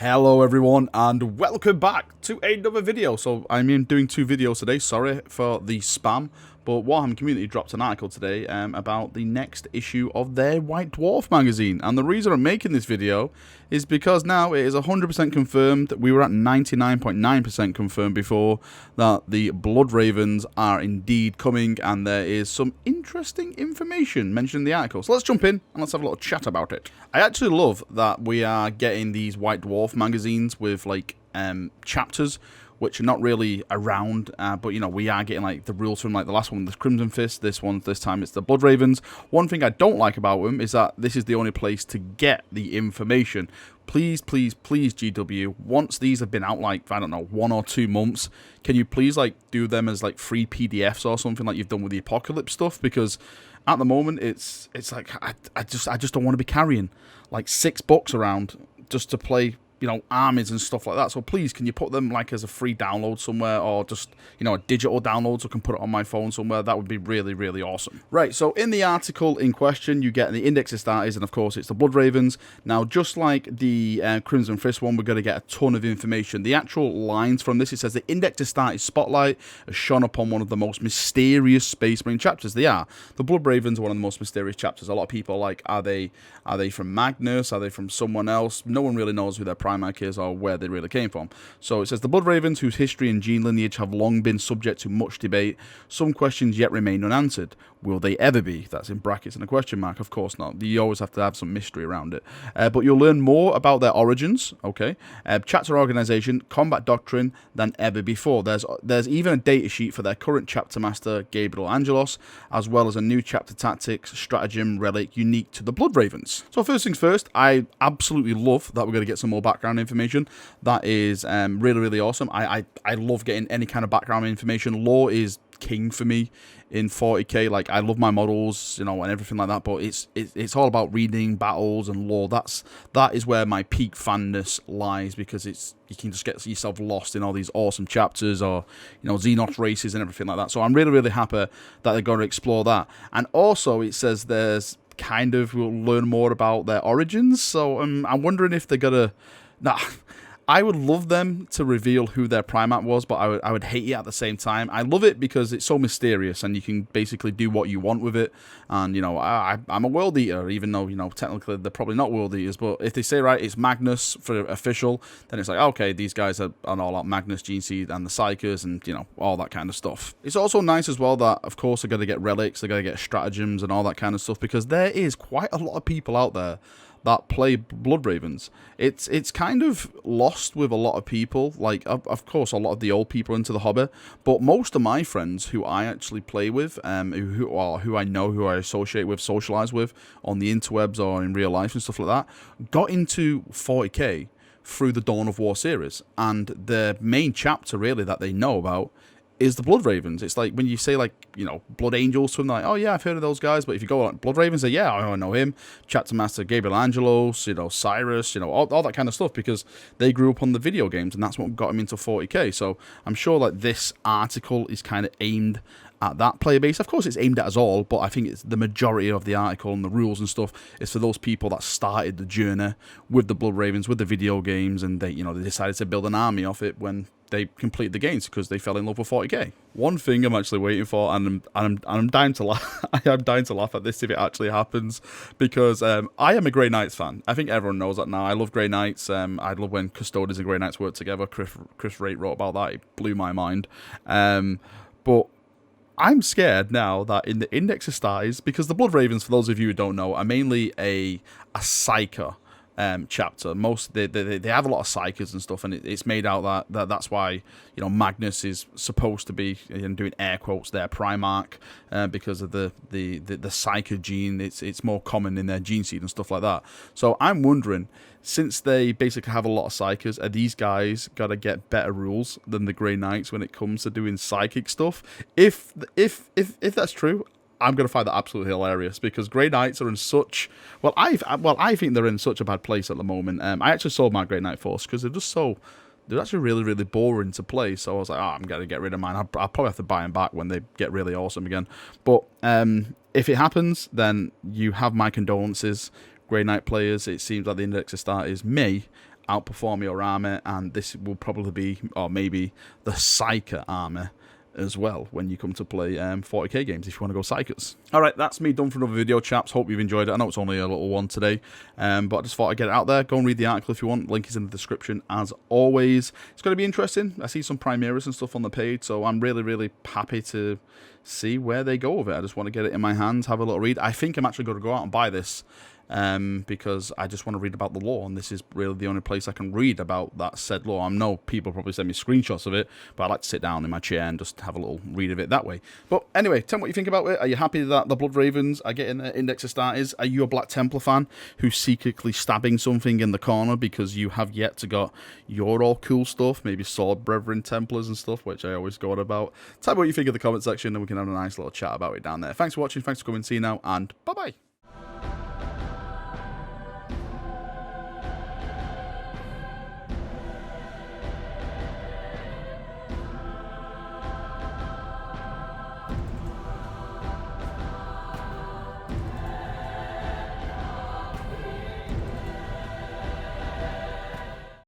Hello everyone and welcome back to another video. So I'm doing two videos today, sorry for the spam, but Warhammer Community dropped an article today about the next issue of their White Dwarf magazine. And the reason I'm making this video is because now it is 100% confirmed. We were at 99.9% confirmed before that the Blood Ravens are indeed coming, and there is some interesting information mentioned in the article. So let's jump in and let's have a little chat about it. I actually love that we are getting these White Dwarf magazines with like chapters which are not really around, but you know, we are getting like the rules from like the last one, the Crimson Fist. This time it's the Blood Ravens. One thing I don't like about them is that this is the only place to get the information. Please, please, please, GW, once these have been out like, I don't know, 1 or 2 months, can you please like do them as like free PDFs or something like you've done with the Apocalypse stuff? Because at the moment it's like I just don't want to be carrying like 6 books around just to play, you know, armies and stuff like that. So please, can you put them like as a free download somewhere, or just, you know, a digital download so I can put it on my phone somewhere? That would be really, really awesome. Right, so in the article in question, you get the index of starters, and of course it's the Blood Ravens. Now, just like the Crimson Fist one, we're going to get a ton of information. The actual lines from this, it says the index of starters spotlight has shone upon one of the most mysterious Space Marine chapters. They are. The Blood Ravens are one of the most mysterious chapters. A lot of people are like, are they from Magnus? Are they from someone else? No one really knows who their Primarch is or where they really came from. So it says the Blood Ravens, whose history and gene lineage have long been subject to much debate. Some questions yet remain unanswered. Will they ever be? That's in brackets and a question mark. Of course not. You always have to have some mystery around it. But you'll learn more about their origins, okay? Chapter organization, combat doctrine than ever before. There's even a data sheet for their current chapter master, Gabriel Angelos, as well as a new chapter tactics, stratagem, relic, unique to the Blood Ravens. So first things first, I absolutely love that we're going to get some more background information. That is really, really awesome. I love getting any kind of background information. Lore is king for me in 40k. Like, I love my models, you know, and everything like that, but it's all about reading battles and lore. That is where my peak fanness lies, because you can just get yourself lost in all these awesome chapters, or, you know, Xenos races and everything like that. So I'm really, really happy that they're going to explore that. And also it says there's kind of, we'll learn more about their origins. So I'm wondering if they're gonna, I would love them to reveal who their Primarch was, but I would hate it at the same time. I love it because it's so mysterious, and you can basically do what you want with it. And, you know, I'm a World Eater, even though, you know, technically they're probably not World Eaters. But if they say, right, it's Magnus for official, then it's like, okay, these guys are all out Magnus, Gene Seed, and the Psychers, and, you know, all that kind of stuff. It's also nice as well that, of course, they're going to get relics, they're going to get stratagems and all that kind of stuff, because there is quite a lot of people out there that play Blood Ravens. It's kind of lost with a lot of people. Like, of course, a lot of the old people into the hobby, but most of my friends who I actually play with, who I know, who I associate with, socialize with on the interwebs or in real life and stuff like that, got into 40k through the Dawn of War series, and the main chapter really that they know about is the Blood Ravens. It's like when you say, like, you know, Blood Angels to them, they're like, oh yeah, I've heard of those guys. But if you go like Blood Ravens, say, yeah, I know him. Chapter Master Gabriel Angelos, you know, Cyrus, you know, all that kind of stuff, because they grew up on the video games, and that's what got them into 40k. So I'm sure like this article is kind of aimed at that player base. Of course, it's aimed at us all, but I think it's the majority of the article and the rules and stuff is for those people that started the journey with the Blood Ravens, with the video games, and they, you know, they decided to build an army off it when they completed the games because they fell in love with 40k. One thing I'm actually waiting for, and I'm dying to laugh. I am dying to laugh at this if it actually happens, because I am a Grey Knights fan. I think everyone knows that now. I love Grey Knights. I love when Custodians and Grey Knights work together. Chris Raitt wrote about that. It blew my mind. But I'm scared now that in the index of starters, because the Blood Ravens, for those of you who don't know, are mainly a psyker chapter. They have a lot of psychers and stuff, and it's made out that's why, you know, Magnus is supposed to be, and doing air quotes, their Primarch, because of the psyker gene. It's more common in their gene seed and stuff like that. So I'm wondering, since they basically have a lot of psychers, are these guys gotta get better rules than the Grey Knights when it comes to doing psychic stuff? If that's true, I'm going to find that absolutely hilarious, because Grey Knights are in such... Well, I think they're in such a bad place at the moment. I actually sold my Grey Knight Force because they're just so... They're actually really, really boring to play. So I was like, I'm going to get rid of mine. I'll probably have to buy them back when they get really awesome again. But if it happens, then you have my condolences, Grey Knight players. It seems like the index of starters may outperform your army, and this will probably be, or maybe the Psyker army as well when you come to play 40k games if you want to go Psychers. Alright, that's me done for another video, chaps. Hope you've enjoyed it. I know it's only a little one today, but I just thought I'd get it out there. Go and read the article if you want. Link is in the description as always. It's going to be interesting. I see some Primaris and stuff on the page, so I'm really happy to see where they go with it. I just want to get it in my hands, have a little read. I think I'm actually going to go out and buy this because I just want to read about the lore, and this is really the only place I can read about that said lore. I know people probably send me screenshots of it, but I like to sit down in my chair and just have a little read of it that way. But anyway, tell me what you think about it. Are you happy that the Blood Ravens are getting an Index of Starters? Are you a Black Templar fan who's secretly stabbing something in the corner because you have yet to got your all cool stuff, maybe Sword Brethren Templars and stuff, which I always go on about? Tell me what you think in the comment section, and we can have a nice little chat about it down there. Thanks for watching, thanks for coming, see you now, and bye-bye.